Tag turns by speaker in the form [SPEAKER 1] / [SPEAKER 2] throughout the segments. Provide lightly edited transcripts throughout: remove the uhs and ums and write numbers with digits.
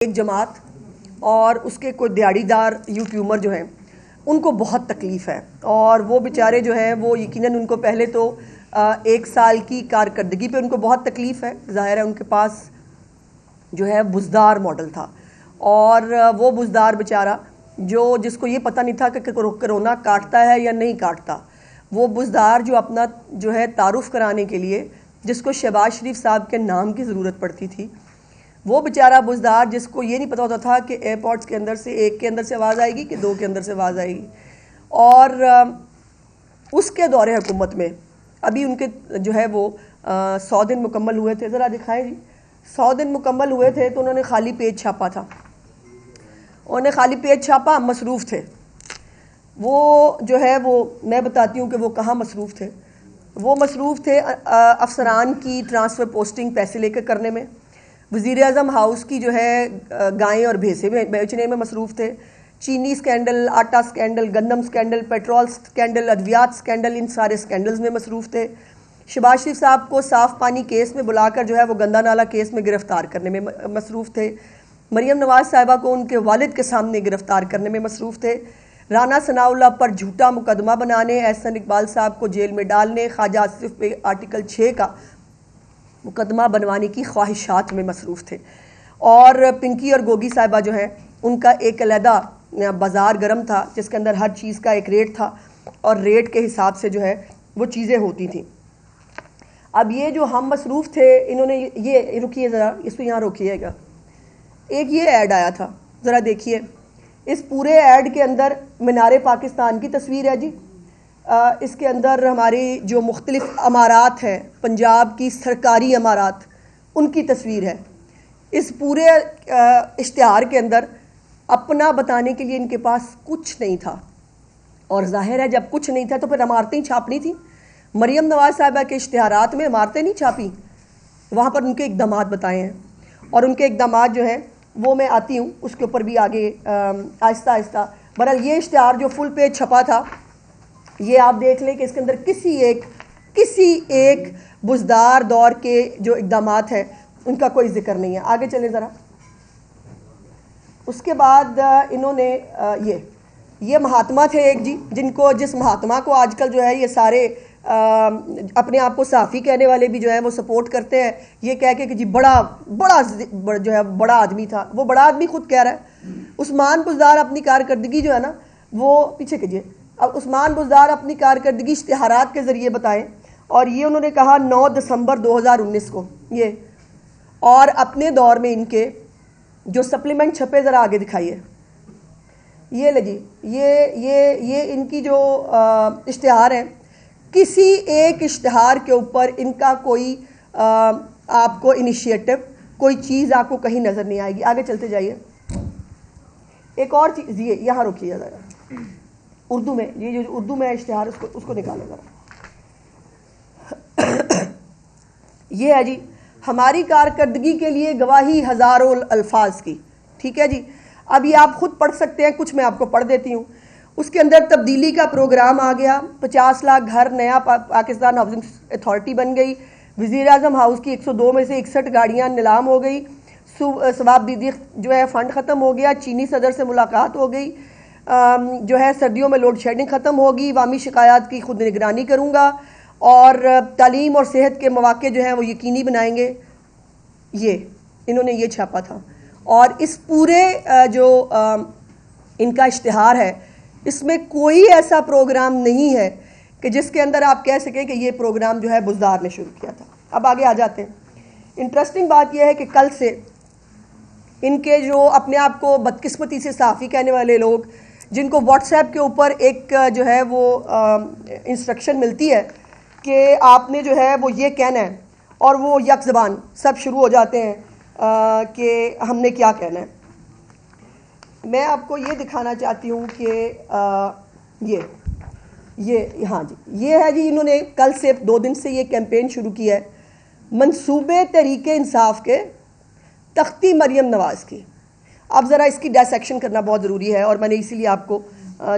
[SPEAKER 1] एक जमात और उसके कोई दिहाड़ीदार यूट्यूबर जो हैं उनको बहुत तकलीफ़ है और वो बेचारे जो हैं वो यकीनन उनको पहले तो 1 साल की कारकर्दगी पे उनको बहुत तकलीफ़ है। ज़ाहिर है उनके पास जो है बुज़दार मॉडल था और वो बुज़दार बेचारा जिसको ये पता नहीं था कि कोरोना काटता है या नहीं काटता, वो बुज़दार जो अपना जो है तारुफ़ कराने के लिए जिसको शहबाज शरीफ साहब के नाम की ज़रूरत पड़ती थी, वो बेचारा बुज़दार जिसको ये नहीं पता होता था कि एयरपोर्ट्स के अंदर से 1 के अंदर से आवाज़ आएगी कि 2 के अंदर से आवाज़ आएगी। और उसके दौरे हुकूमत में अभी उनके जो है वो 100 दिन मुकम्मल हुए थे। ज़रा दिखाएं जी, 100 दिन मुकम्मल हुए थे तो उन्होंने खाली पेज छापा था। उन्होंने खाली पेज छापा, मसरूफ़ थे वो जो है वो मैं बताती हूँ कि वो कहाँ मसरूफ़ थे। वो मसरूफ़ थे अफसरान की ट्रांसफ़र पोस्टिंग पैसे लेकर करने में, वज़ीर आज़म हाउस की जो है गायें और भैंसें बेचने में मसरूफ़ थे, चीनी स्कैंडल, आटा स्कैंडल, गंदम स्कैंडल, पेट्रोल स्कैंडल, अद्वियात स्कैंडल, इन सारे स्कैंडल्स में मसरूफ़ थे। शहबाज शरीफ साहब को साफ़ पानी केस में बुलाकर जो है वो गंदा नाला केस में गिरफ़्तार करने में मसरूफ़ थे। मरियम नवाज़ साहिबा को उनके वालिद के सामने गिरफ़्तार करने में मसरूफ़ थे। राना सनाउल्लाह पर झूठा मुकदमा बनाने, एहसन इकबाल साहब को जेल में डालने, ख्वाजा आसिफ पे आर्टिकल 6 का मुकदमा बनवाने की ख्वाहिशात में मसरूफ़ थे। और पिंकी और गोगी साहिबा जो हैं उनका एक अलहदा बाज़ार गर्म था जिसके अंदर हर चीज़ का एक रेट था और रेट के हिसाब से जो है वो चीज़ें होती थी। अब ये जो हम मसरूफ़ थे, इन्होंने ये रुकिए ज़रा, इसको यहाँ रोकिएगा, एक ये ऐड आया था, ज़रा देखिए। इस पूरे ऐड के अंदर मीनार पाकिस्तान की तस्वीर है जी। इसके अंदर हमारी जो मुख्तलिफ़ अमारात हैं, पंजाब की सरकारी अमारात, उनकी तस्वीर है। इस पूरे इश्तिहार के अंदर अपना बताने के लिए इनके पास कुछ नहीं था और ज़ाहिर है जब कुछ नहीं था तो फिर इमारतें ही छापनी थी। मरियम नवाज़ साहिबा के इश्तिहारात में इमारतें नहीं छापी, वहाँ पर उनके इक़दामात बताए हैं और उनके इक़दामात जो हैं वो मैं आती हूँ उसके ऊपर भी आगे आहिस्ता आहिस्ता। बहरहाल ये इश्तिहार जो फुल पेज छपा था, ये आप देख लें कि इसके अंदर किसी एक बुज़दार दौर के जो इक़दामात हैं उनका कोई जिक्र नहीं है। आगे चलें ज़रा। उसके बाद इन्होंने ये महात्मा थे एक जी, जिस महात्मा को आजकल जो है ये सारे अपने आप को साफ़ी कहने वाले भी जो है वो सपोर्ट करते हैं, ये कह के कि जी बड़ा जो है बड़ा आदमी था। वो बड़ा आदमी खुद कह रहा है। उस्मान बुज़दार अपनी कारकर्दगी जो है ना वो पीछे कीजिए, अब उस्मान बुज़दार अपनी कारकर्दगी इश्तिहारात के ज़रिए बताएं और ये उन्होंने कहा 9 दिसंबर 2019 को ये, और अपने दौर में इनके जो सप्लीमेंट छपे, ज़रा आगे दिखाइए, ये ले जी, ये इनकी जो इश्तिहार हैं, किसी एक इश्तिहार के ऊपर इनका कोई आपको इनिशिएटिव, कोई चीज़ आपको कहीं नज़र नहीं आएगी। आगे चलते जाइए। एक और चीज़, ये यहाँ रोकिए ज़रा, उर्दू में, ये जो उर्दू में इश्तिहार उसको निकालो ज़रा। ये है जी, हमारी कारकर्दगी के लिए गवाही हज़ारों अल्फाज की। ठीक है जी, अब ये आप खुद पढ़ सकते हैं, कुछ मैं आपको पढ़ देती हूँ। उसके अंदर तब्दीली का प्रोग्राम आ गया, 50 लाख घर, नया पाकिस्तान हाउसिंग अथॉरिटी बन गई, वज़ीर आज़म हाउस की 102 में से 61 गाड़ियाँ नीलाम हो गई, सवाब दीदी जो है फ़ंड ख़त्म हो गया, चीनी सदर से मुलाकात हो गई, जो है सर्दियों में लोड शेडिंग ख़त्म होगी, वामी शिकायत की खुद निगरानी करूँगा और तालीम और सेहत के मौक़े जो हैं वो यकीनी बनाएंगे। ये इन्होंने ये छापा था और इस पूरे जो इनका इश्तिहार है इसमें कोई ऐसा प्रोग्राम नहीं है कि जिसके अंदर आप कह सकें कि ये प्रोग्राम जो है बुज़दार ने शुरू किया था। अब आगे आ जाते हैं। इंटरेस्टिंग बात यह है कि कल से इनके जो अपने आप को बदकिस्मती से साफ़ी कहने वाले लोग, जिनको व्हाट्सएप के ऊपर एक जो है वो इंस्ट्रक्शन मिलती है कि आपने जो है वो ये कहना है और वो यक ज़बान सब शुरू हो जाते हैं कि हमने क्या कहना है। मैं आपको ये दिखाना चाहती हूँ कि ये हाँ जी, ये है जी, इन्होंने कल से 2 दिन से ये कैंपेन शुरू किया है, मंसूबे तरीके इंसाफ के तख्ती मरियम नवाज़ की। अब ज़रा इसकी डायसेक्शन करना बहुत ज़रूरी है और मैंने इसीलिए आपको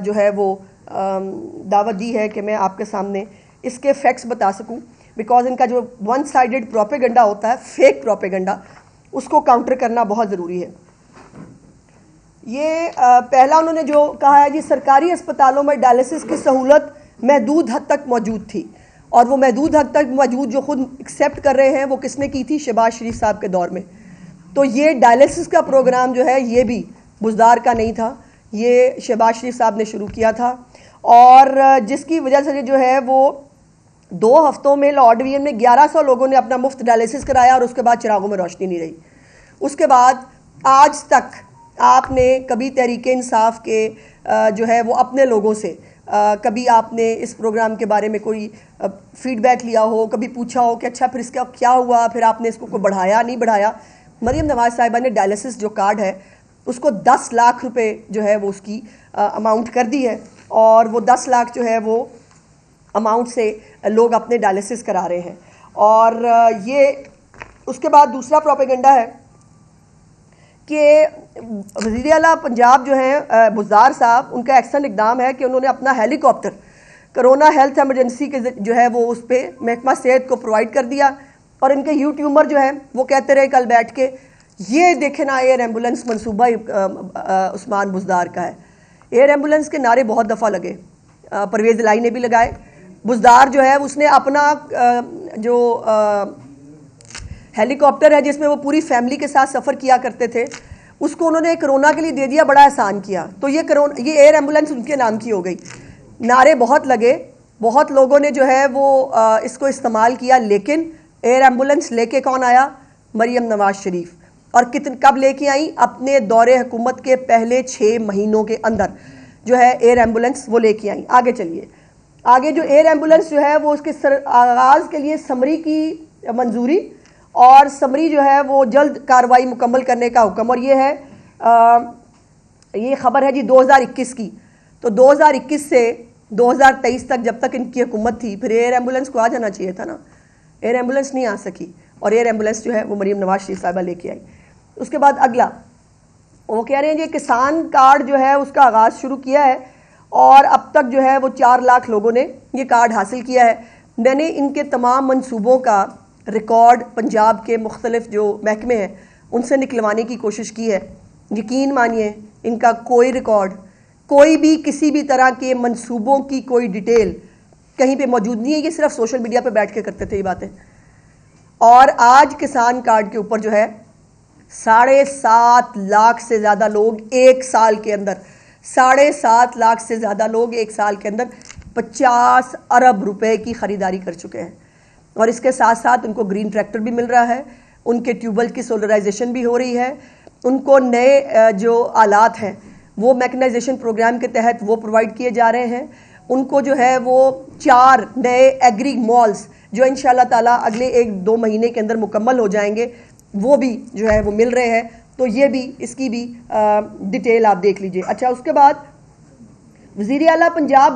[SPEAKER 1] जो है वो दावत दी है कि मैं आपके सामने इसके फैक्ट्स बता सकूं, बिकॉज इनका जो वन साइडेड प्रोपेगेंडा होता है, फेक प्रोपेगेंडा, उसको काउंटर करना बहुत ज़रूरी है। ये पहला उन्होंने जो कहा है जी, सरकारी अस्पतालों में डायलिसिस की सहूलत महदूद हद तक मौजूद थी, और वो महदूद हद तक मौजूद जो खुद एक्सेप्ट कर रहे हैं वो किसने की थी? शहबाज शरीफ साहब के दौर में। तो ये डायलिसिस का प्रोग्राम जो है ये भी बुज़दार का नहीं था, ये शहबाज शरीफ साहब ने शुरू किया था, और जिसकी वजह से जो है वो 2 हफ्तों में लाहौर डिवीजन में 1100 लोगों ने अपना मुफ्त डायलिसिस कराया, और उसके बाद चिरागों में रोशनी नहीं रही। उसके बाद आज तक आपने कभी तहरीक इंसाफ के जो है वो अपने लोगों से कभी आपने इस प्रोग्राम के बारे में कोई फीडबैक लिया हो, कभी पूछा हो कि अच्छा फिर इसका क्या हुआ, फिर आपने इसको कोई बढ़ाया नहीं बढ़ाया? मरीम नवाज साहिबा ने डायलिसिस जो कार्ड है उसको 10 लाख रुपए जो है वो उसकी अमाउंट कर दी है, और वो 10 लाख जो है वो अमाउंट से लोग अपने डायलिसिस करा रहे हैं। और ये उसके बाद दूसरा प्रोपेगेंडा है कि वज़ीर आला पंजाब जो है बुज़दार साहब, उनका एक्शन इकदाम है कि उन्होंने अपना हेलीकॉप्टर कोरोना हेल्थ एमरजेंसी के जो है वो उस पर महकमा सेहत को प्रोवाइड कर दिया, और इनके यूट्यूबर जो है वो कहते रहे कल बैठ के, ये देखे ना एयर एम्बुलेंस मनसूबा उस्मान बुज़दार का है। एयर एम्बुलेंस के नारे बहुत दफ़ा लगे, परवेज़ इलाही ने भी लगाए। बुज़दार जो है उसने अपना जो हेलीकॉप्टर है जिसमें वो पूरी फैमिली के साथ सफ़र किया करते थे, उसको उन्होंने कोरोना के लिए दे दिया, बड़ा एहसान किया। तो ये एयर एम्बुलेंस उनके नाम की हो गई। नारे बहुत लगे, बहुत लोगों ने जो है वो इसको इस्तेमाल किया, लेकिन एयर एम्बुलेंस लेके कौन आया? मरीम नवाज शरीफ। और कब लेके आई? अपने दौरे हुकूमत के पहले 6 महीनों के अंदर जो है एयर एम्बुलेंस वो लेके आई। आगे चलिए, आगे जो एयर एम्बुलेंस जो है वो उसके आगाज़ के लिए समरी की मंजूरी, और समरी जो है वो जल्द कार्रवाई मुकम्मल करने का हुक्म। और ये है ये खबर है जी 2021 की। तो 2021 से 2023 तक जब तक इनकी हुकूमत थी, फिर एयर एम्बुलेंस को आ जाना चाहिए था ना। एयर एम्बुलेंस नहीं आ सकी, और एयर एम्बुलेंस जो है वो मरीम नवाज शरीफ साहिबा लेके आई। उसके बाद अगला वो कह रहे हैं जी किसान कार्ड जो है उसका आगाज़ शुरू किया है, और अब तक जो है वो 4 लाख लोगों ने ये कार्ड हासिल किया है। मैंने इनके तमाम मंसूबों का रिकॉर्ड पंजाब के मुख्तलिफ जो महकमे हैं उनसे निकलवाने की कोशिश की है। यकीन मानिए इनका कोई रिकॉर्ड, कोई भी किसी भी तरह के मंसूबों की कोई डिटेल कहीं पे मौजूद नहीं है। ये सिर्फ सोशल मीडिया पे बैठ के करते थे ये बातें। और आज किसान कार्ड के ऊपर जो है 7.5 लाख से ज़्यादा लोग एक साल के अंदर, 7.5 लाख से ज़्यादा लोग एक साल के अंदर 50 अरब रुपए की ख़रीदारी कर चुके हैं। और इसके साथ साथ उनको ग्रीन ट्रैक्टर भी मिल रहा है, उनके ट्यूबवेल की सोलराइजेशन भी हो रही है, उनको नए जो आलात हैं वो मैकेनाइजेशन प्रोग्राम के तहत वो प्रोवाइड किए जा रहे हैं। उनको जो है वो 4 नए एग्री मॉल्स जो इंशाल्लाह ताला अगले 1-2 महीने के अंदर मुकम्मल हो जाएंगे, वो भी जो है वो मिल रहे हैं। तो ये भी, इसकी भी डिटेल आप देख लीजिए। अच्छा, उसके बाद वज़ीर आला पंजाब